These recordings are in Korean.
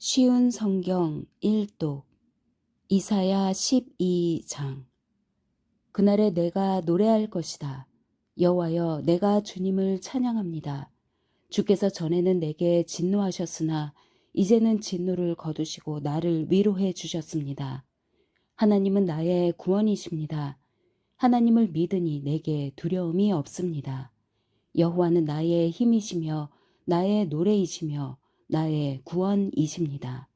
쉬운 성경 1독 이사야 12장. 그날에 내가 노래할 것이다. 여호와여, 내가 주님을 찬양합니다. 주께서 전에는 내게 진노하셨으나 이제는 진노를 거두시고 나를 위로해 주셨습니다. 하나님은 나의 구원이십니다. 하나님을 믿으니 내게 두려움이 없습니다. 여호와는 나의 힘이시며 나의 노래이시며 나의 구원이십니다.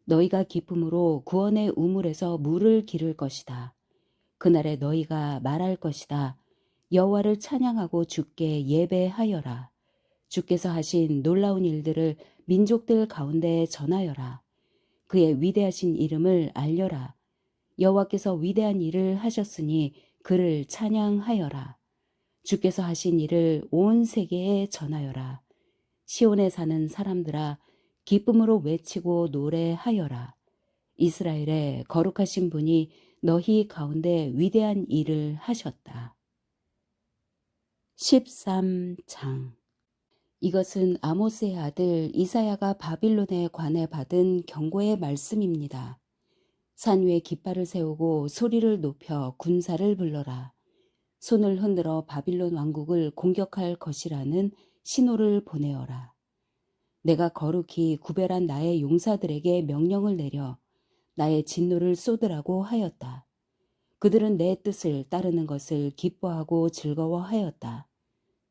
너희가 기쁨으로 구원의 우물에서 물을 기를 것이다. 그날에 너희가 말할 것이다. 여호와를 찬양하고 주께 예배하여라. 주께서 하신 놀라운 일들을 민족들 가운데 전하여라. 그의 위대하신 이름을 알려라. 여호와께서 위대한 일을 하셨으니 그를 찬양하여라. 주께서 하신 일을 온 세계에 전하여라. 시온에 사는 사람들아, 기쁨으로 외치고 노래하여라. 이스라엘의 거룩하신 분이 너희 가운데 위대한 일을 하셨다. 13장. 이것은 아모스의 아들 이사야가 바빌론에 관해 받은 경고의 말씀입니다. 산 위에 깃발을 세우고 소리를 높여 군사를 불러라. 손을 흔들어 바빌론 왕국을 공격할 것이라는 신호를 보내어라. 내가 거룩히 구별한 나의 용사들에게 명령을 내려 나의 진노를 쏟으라고 하였다. 그들은 내 뜻을 따르는 것을 기뻐하고 즐거워하였다.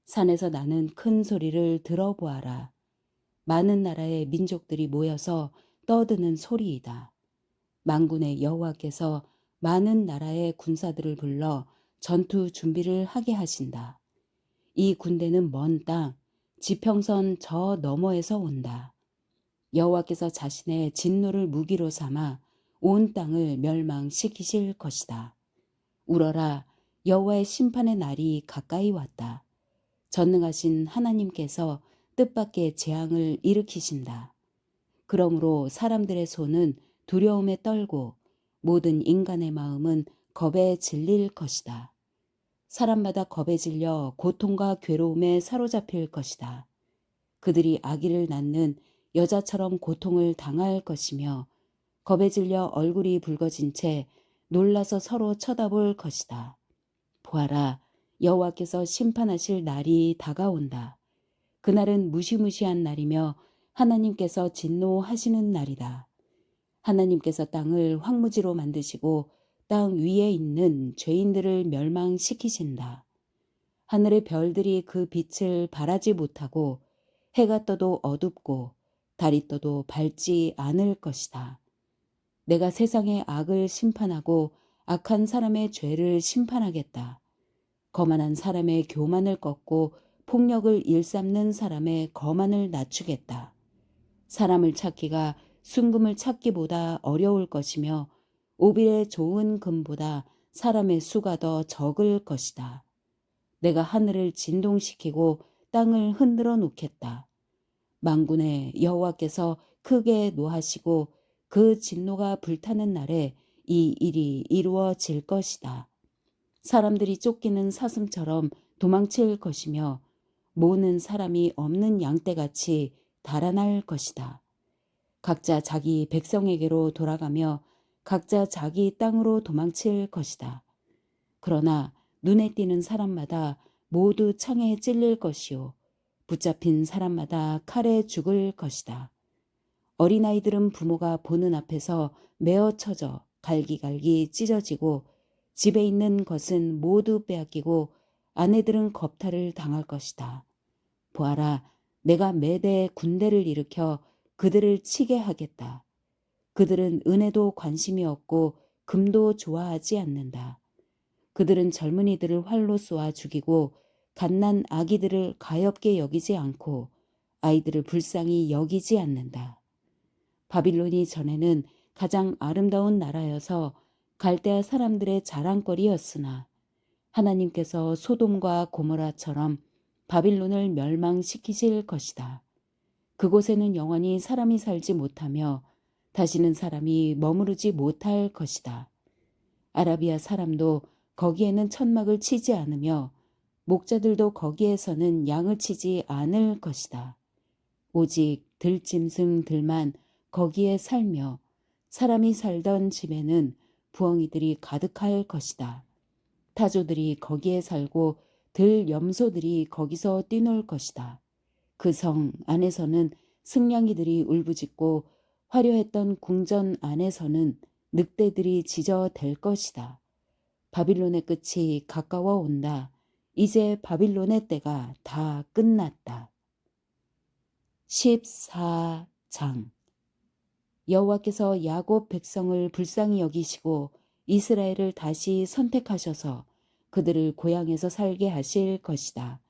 산에서 나는 큰 소리를 들어보아라. 많은 나라의 민족들이 모여서 떠드는 소리이다. 만군의 여호와께서 많은 나라의 군사들을 불러 전투 준비를 하게 하신다. 이 군대는 먼 땅, 지평선 저 너머에서 온다. 여호와께서 자신의 진노를 무기로 삼아 온 땅을 멸망시키실 것이다. 울어라, 여호와의 심판의 날이 가까이 왔다. 전능하신 하나님께서 뜻밖의 재앙을 일으키신다. 그러므로 사람들의 손은 두려움에 떨고 모든 인간의 마음은 겁에 질릴 것이다. 사람마다 겁에 질려 고통과 괴로움에 사로잡힐 것이다. 그들이 아기를 낳는 여자처럼 고통을 당할 것이며 겁에 질려 얼굴이 붉어진 채 놀라서 서로 쳐다볼 것이다. 보아라, 여호와께서 심판하실 날이 다가온다. 그날은 무시무시한 날이며 하나님께서 진노하시는 날이다. 하나님께서 땅을 황무지로 만드시고 땅 위에 있는 죄인들을 멸망시키신다. 하늘의 별들이 그 빛을 발하지 못하고 해가 떠도 어둡고 달이 떠도 밝지 않을 것이다. 내가 세상의 악을 심판하고 악한 사람의 죄를 심판하겠다. 거만한 사람의 교만을 꺾고 폭력을 일삼는 사람의 거만을 낮추겠다. 사람을 찾기가 순금을 찾기보다 어려울 것이며 오빌의 좋은 금보다 사람의 수가 더 적을 것이다. 내가 하늘을 진동시키고 땅을 흔들어 놓겠다. 만군의 여호와께서 크게 노하시고 그 진노가 불타는 날에 이 일이 이루어질 것이다. 사람들이 쫓기는 사슴처럼 도망칠 것이며 모는 사람이 없는 양떼같이 달아날 것이다. 각자 자기 백성에게로 돌아가며 각자 자기 땅으로 도망칠 것이다. 그러나 눈에 띄는 사람마다 모두 창에 찔릴 것이요 붙잡힌 사람마다 칼에 죽을 것이다. 어린아이들은 부모가 보는 앞에서 메어 쳐져 갈기갈기 찢어지고 집에 있는 것은 모두 빼앗기고 아내들은 겁탈을 당할 것이다. 보아라, 내가 매대 군대를 일으켜 그들을 치게 하겠다. 그들은 은혜도 관심이 없고 금도 좋아하지 않는다. 그들은 젊은이들을 활로 쏘아 죽이고 갓난 아기들을 가엾게 여기지 않고 아이들을 불쌍히 여기지 않는다. 바빌론이 전에는 가장 아름다운 나라여서 갈대아 사람들의 자랑거리였으나 하나님께서 소돔과 고모라처럼 바빌론을 멸망시키실 것이다. 그곳에는 영원히 사람이 살지 못하며 다시는 사람이 머무르지 못할 것이다. 아라비아 사람도 거기에는 천막을 치지 않으며 목자들도 거기에서는 양을 치지 않을 것이다. 오직 들짐승들만 거기에 살며 사람이 살던 집에는 부엉이들이 가득할 것이다. 타조들이 거기에 살고 들 염소들이 거기서 뛰놀 것이다. 그 성 안에서는 승냥이들이 울부짖고 화려했던 궁전 안에서는 늑대들이 짖어댈 것이다. 바빌론의 끝이 가까워 온다. 이제 바빌론의 때가 다 끝났다. 14장. 여호와께서 야곱 백성을 불쌍히 여기시고 이스라엘을 다시 선택하셔서 그들을 고향에서 살게 하실 것이다.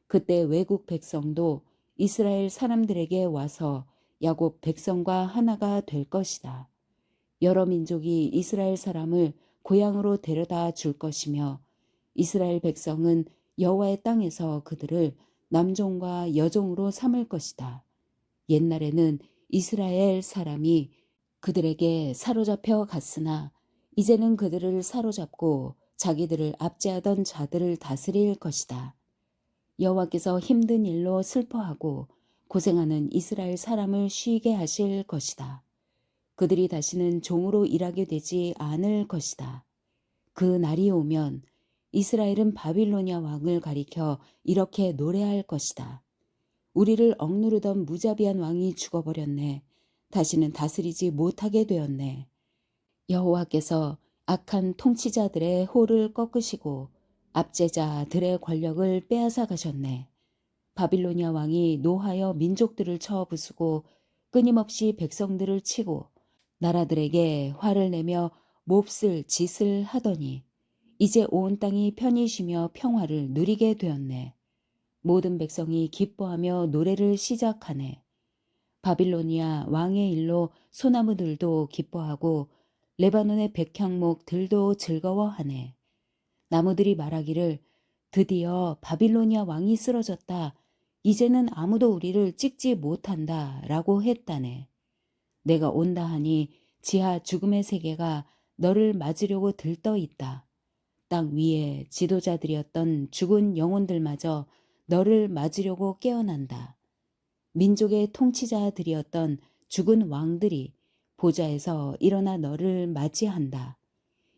그때 외국 백성도 이스라엘 사람들에게 와서 야곱 백성과 하나가 될 것이다. 여러 민족이 이스라엘 사람을 고향으로 데려다 줄 것이며 이스라엘 백성은 여호와의 땅에서 그들을 남종과 여종으로 삼을 것이다. 옛날에는 이스라엘 사람이 그들에게 사로잡혀 갔으나 이제는 그들을 사로잡고 자기들을 압제하던 자들을 다스릴 것이다. 여호와께서 힘든 일로 슬퍼하고 고생하는 이스라엘 사람을 쉬게 하실 것이다. 그들이 다시는 종으로 일하게 되지 않을 것이다. 그 날이 오면 이스라엘은 바빌로니아 왕을 가리켜 이렇게 노래할 것이다. 우리를 억누르던 무자비한 왕이 죽어버렸네. 다시는 다스리지 못하게 되었네. 여호와께서 악한 통치자들의 호를 꺾으시고 압제자들의 권력을 빼앗아 가셨네. 바빌로니아 왕이 노하여 민족들을 쳐 부수고 끊임없이 백성들을 치고 나라들에게 화를 내며 몹쓸 짓을 하더니 이제 온 땅이 편히 쉬며 평화를 누리게 되었네. 모든 백성이 기뻐하며 노래를 시작하네. 바빌로니아 왕의 일로 소나무들도 기뻐하고 레바논의 백향목들도 즐거워하네. 나무들이 말하기를 드디어 바빌로니아 왕이 쓰러졌다. 이제는 아무도 우리를 찍지 못한다 라고 했다네. 내가 온다 하니 지하 죽음의 세계가 너를 맞으려고 들떠 있다. 땅 위에 지도자들이었던 죽은 영혼들마저 너를 맞으려고 깨어난다. 민족의 통치자들이었던 죽은 왕들이 보좌에서 일어나 너를 맞이한다.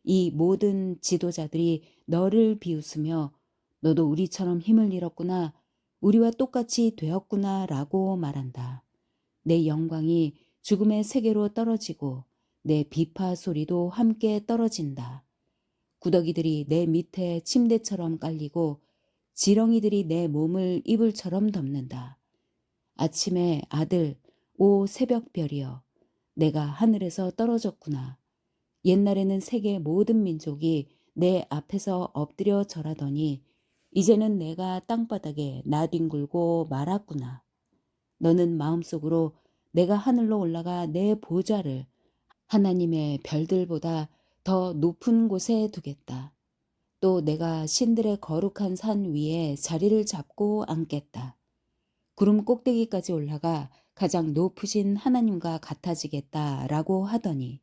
이 모든 지도자들이 너를 비웃으며 너도 우리처럼 힘을 잃었구나, 우리와 똑같이 되었구나 라고 말한다. 내 영광이 죽음의 세계로 떨어지고 내 비파 소리도 함께 떨어진다. 구더기들이 내 밑에 침대처럼 깔리고 지렁이들이 내 몸을 이불처럼 덮는다. 아침에 아들, 오 새벽별이여, 내가 하늘에서 떨어졌구나. 옛날에는 세계 모든 민족이 내 앞에서 엎드려 절하더니 이제는 내가 땅바닥에 나뒹굴고 말았구나. 너는 마음속으로 내가 하늘로 올라가 내 보좌를 하나님의 별들보다 더 높은 곳에 두겠다. 또 내가 신들의 거룩한 산 위에 자리를 잡고 앉겠다. 구름 꼭대기까지 올라가 가장 높으신 하나님과 같아지겠다라고 하더니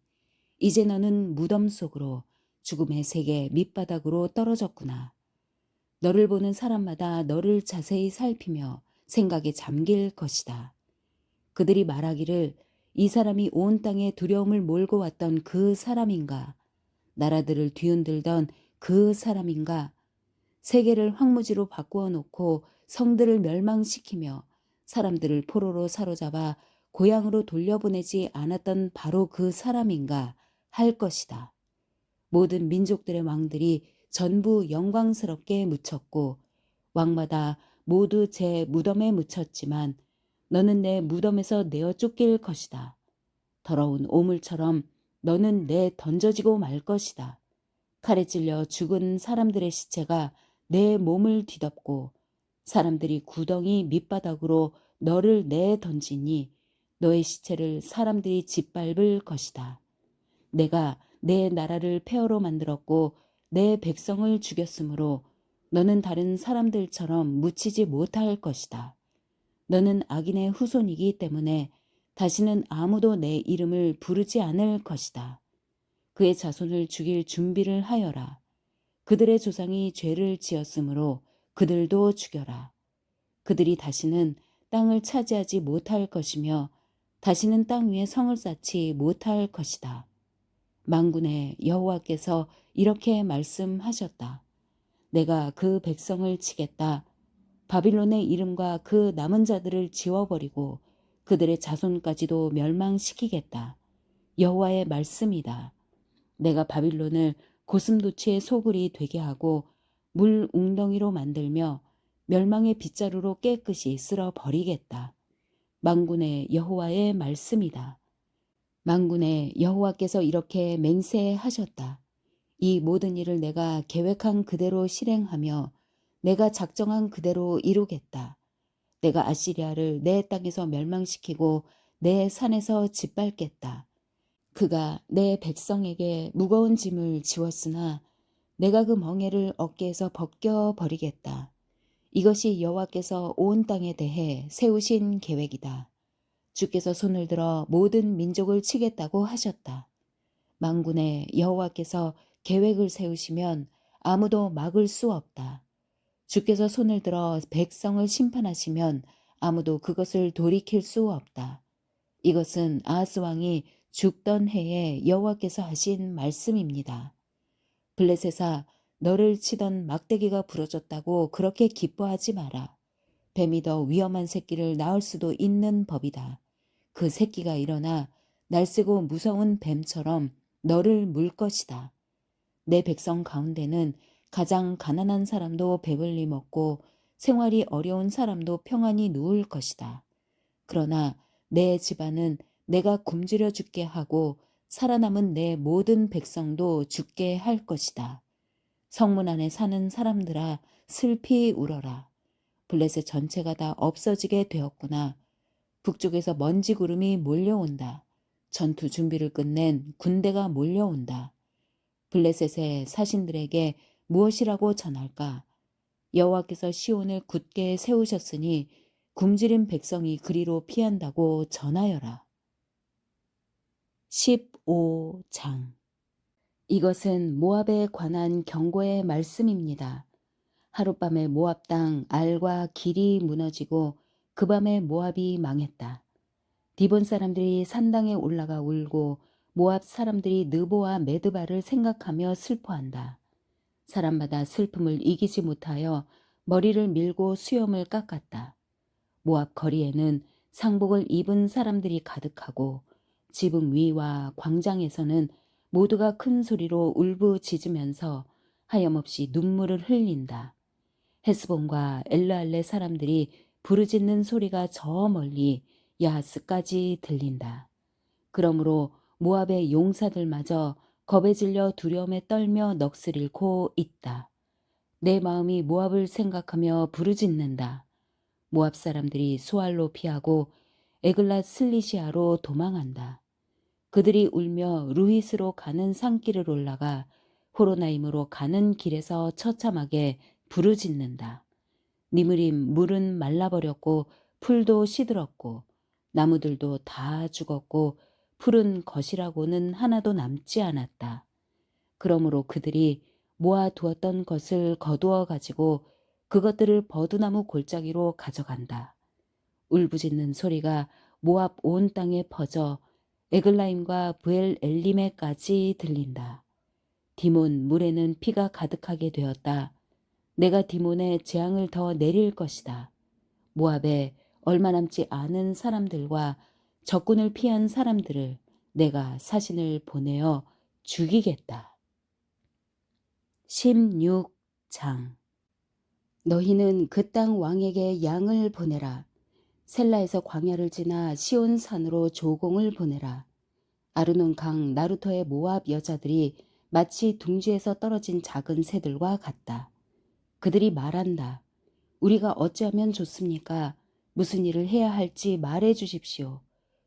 이제 너는 무덤 속으로 죽음의 세계 밑바닥으로 떨어졌구나. 너를 보는 사람마다 너를 자세히 살피며 생각에 잠길 것이다. 그들이 말하기를 이 사람이 온 땅에 두려움을 몰고 왔던 그 사람인가? 나라들을 뒤흔들던 그 사람인가? 세계를 황무지로 바꾸어 놓고 성들을 멸망시키며 사람들을 포로로 사로잡아 고향으로 돌려보내지 않았던 바로 그 사람인가 할 것이다. 모든 민족들의 왕들이 전부 영광스럽게 묻혔고 왕마다 모두 제 무덤에 묻혔지만 너는 내 무덤에서 내어 쫓길 것이다. 더러운 오물처럼 너는 내 던져지고 말 것이다. 칼에 찔려 죽은 사람들의 시체가 내 몸을 뒤덮고 사람들이 구덩이 밑바닥으로 너를 내 던지니 너의 시체를 사람들이 짓밟을 것이다. 내가 내 나라를 폐허로 만들었고 내 백성을 죽였으므로 너는 다른 사람들처럼 묻히지 못할 것이다. 너는 악인의 후손이기 때문에 다시는 아무도 내 이름을 부르지 않을 것이다. 그의 자손을 죽일 준비를 하여라. 그들의 조상이 죄를 지었으므로 그들도 죽여라. 그들이 다시는 땅을 차지하지 못할 것이며 다시는 땅 위에 성을 쌓지 못할 것이다. 만군의 여호와께서 이렇게 말씀하셨다. 내가 그 백성을 치겠다. 바빌론의 이름과 그 남은 자들을 지워버리고 그들의 자손까지도 멸망시키겠다. 여호와의 말씀이다. 내가 바빌론을 고슴도치의 소굴이 되게 하고 물 웅덩이로 만들며 멸망의 빗자루로 깨끗이 쓸어버리겠다. 만군의 여호와의 말씀이다. 만군의 여호와께서 이렇게 맹세하셨다. 이 모든 일을 내가 계획한 그대로 실행하며 내가 작정한 그대로 이루겠다. 내가 아시리아를 내 땅에서 멸망시키고 내 산에서 짓밟겠다. 그가 내 백성에게 무거운 짐을 지웠으나 내가 그 멍에를 어깨에서 벗겨버리겠다. 이것이 여호와께서 온 땅에 대해 세우신 계획이다. 주께서 손을 들어 모든 민족을 치겠다고 하셨다. 만군의 여호와께서 계획을 세우시면 아무도 막을 수 없다. 주께서 손을 들어 백성을 심판하시면 아무도 그것을 돌이킬 수 없다. 이것은 아하스 왕이 죽던 해에 여호와께서 하신 말씀입니다. 블레셋아, 너를 치던 막대기가 부러졌다고 그렇게 기뻐하지 마라. 뱀이 더 위험한 새끼를 낳을 수도 있는 법이다. 그 새끼가 일어나 날쌔고 무서운 뱀처럼 너를 물 것이다. 내 백성 가운데는 가장 가난한 사람도 배불리 먹고 생활이 어려운 사람도 평안히 누울 것이다. 그러나 내 집안은 내가 굶주려 죽게 하고 살아남은 내 모든 백성도 죽게 할 것이다. 성문 안에 사는 사람들아, 슬피 울어라. 블레셋 전체가 다 없어지게 되었구나. 북쪽에서 먼지 구름이 몰려온다. 전투 준비를 끝낸 군대가 몰려온다. 블레셋의 사신들에게 무엇이라고 전할까? 여호와께서 시온을 굳게 세우셨으니 굶주린 백성이 그리로 피한다고 전하여라. 15장. 이것은 모압에 관한 경고의 말씀입니다. 하룻밤에 모압 땅 알과 길이 무너지고 그 밤에 모압이 망했다. 디본 사람들이 산당에 올라가 울고 모압 사람들이 느보와 메드바를 생각하며 슬퍼한다. 사람마다 슬픔을 이기지 못하여 머리를 밀고 수염을 깎았다. 모압 거리에는 상복을 입은 사람들이 가득하고 지붕 위와 광장에서는 모두가 큰 소리로 울부짖으면서 하염없이 눈물을 흘린다. 헤스본과 엘르알레 사람들이 부르짖는 소리가 저 멀리 야하스까지 들린다. 그러므로 모압의 용사들마저 겁에 질려 두려움에 떨며 넋을 잃고 있다. 내 마음이 모압을 생각하며 부르짖는다. 모압 사람들이 수알로 피하고 에글랏 슬리시아로 도망한다. 그들이 울며 루히스로 가는 산길을 올라가 호로나임으로 가는 길에서 처참하게 부르짖는다. 니므림 물은 말라버렸고 풀도 시들었고 나무들도 다 죽었고 푸른 것이라고는 하나도 남지 않았다. 그러므로 그들이 모아두었던 것을 거두어 가지고 그것들을 버드나무 골짜기로 가져간다. 울부짖는 소리가 모압 온 땅에 퍼져 에글라임과 브엘 엘림에까지 들린다. 디몬 물에는 피가 가득하게 되었다. 내가 디몬에 재앙을 더 내릴 것이다. 모압에 얼마 남지 않은 사람들과 적군을 피한 사람들을 내가 사신을 보내어 죽이겠다. 16장. 너희는 그 땅 왕에게 양을 보내라. 셀라에서 광야를 지나 시온 산으로 조공을 보내라. 아르논 강 나루터의 모압 여자들이 마치 둥지에서 떨어진 작은 새들과 같다. 그들이 말한다. 우리가 어찌하면 좋습니까? 무슨 일을 해야 할지 말해 주십시오.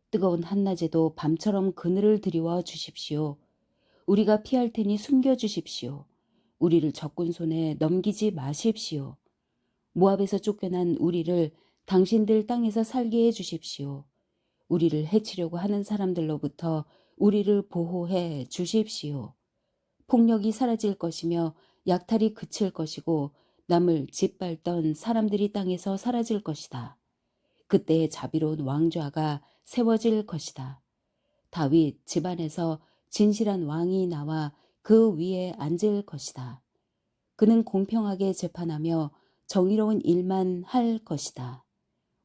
뜨거운 한낮에도 밤처럼 그늘을 드리워 주십시오. 우리가 피할 테니 숨겨 주십시오. 우리를 적군 손에 넘기지 마십시오. 모압에서 쫓겨난 우리를 당신들 땅에서 살게 해 주십시오. 우리를 해치려고 하는 사람들로부터 우리를 보호해 주십시오. 폭력이 사라질 것이며 약탈이 그칠 것이고 남을 짓밟던 사람들이 땅에서 사라질 것이다. 그때의 자비로운 왕좌가 세워질 것이다. 다윗 집안에서 진실한 왕이 나와 그 위에 앉을 것이다. 그는 공평하게 재판하며 정의로운 일만 할 것이다.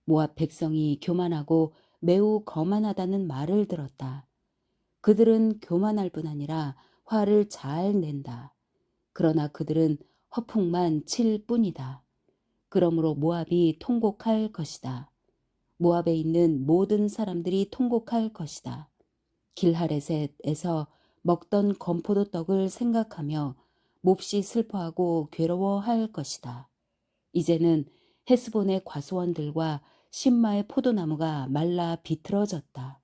모압 백성이 교만하고 매우 거만하다는 말을 들었다. 그들은 교만할 뿐 아니라 화를 잘 낸다. 그러나 그들은 허풍만 칠 뿐이다. 그러므로 모압이 통곡할 것이다. 모압에 있는 모든 사람들이 통곡할 것이다. 길하레셋에서 먹던 건포도 떡을 생각하며 몹시 슬퍼하고 괴로워할 것이다. 이제는 헤스본의 과수원들과 신마의 포도나무가 말라 비틀어졌다.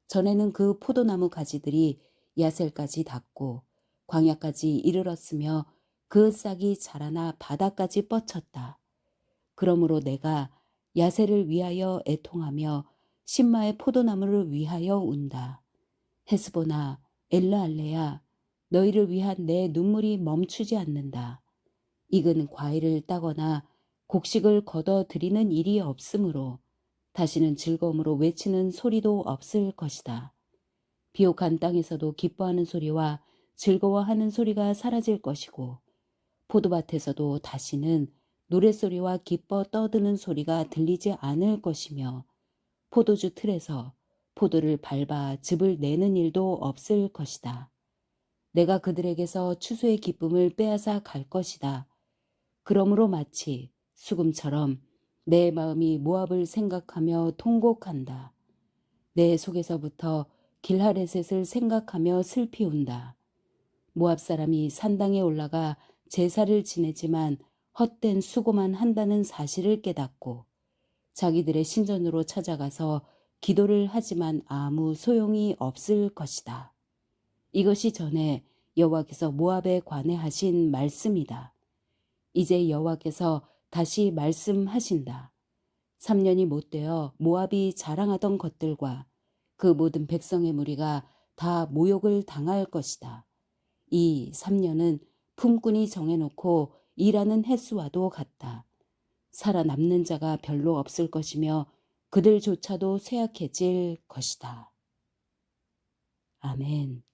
전에는 그 포도나무 가지들이 야셀까지 닿고 광야까지 이르렀으며 그 싹이 자라나 바다까지 뻗쳤다. 그러므로 내가 야셀을 위하여 애통하며 신마의 포도나무를 위하여 운다. 헤스보나 엘르알레야, 너희를 위한 내 눈물이 멈추지 않는다. 익은 과일을 따거나 곡식을 걷어 들이는 일이 없으므로 다시는 즐거움으로 외치는 소리도 없을 것이다. 비옥한 땅에서도 기뻐하는 소리와 즐거워하는 소리가 사라질 것이고 포도밭에서도 다시는 노랫소리와 기뻐 떠드는 소리가 들리지 않을 것이며 포도주 틀에서 포도를 밟아 즙을 내는 일도 없을 것이다. 내가 그들에게서 추수의 기쁨을 빼앗아 갈 것이다. 그러므로 마치 수금처럼 내 마음이 모압을 생각하며 통곡한다. 내 속에서부터 길하레셋을 생각하며 슬피 운다. 모압 사람이 산당에 올라가 제사를 지내지만 헛된 수고만 한다는 사실을 깨닫고 자기들의 신전으로 찾아가서 기도를 하지만 아무 소용이 없을 것이다. 이것이 전에 여호와께서 모압에 관해 하신 말씀이다. 이제 여호와께서 다시 말씀하신다. 3년이 못되어 모압이 자랑하던 것들과 그 모든 백성의 무리가 다 모욕을 당할 것이다. 이 3년은 품꾼이 정해놓고 일하는 횟수와도 같다. 살아남는 자가 별로 없을 것이며 그들조차도 쇠약해질 것이다. 아멘.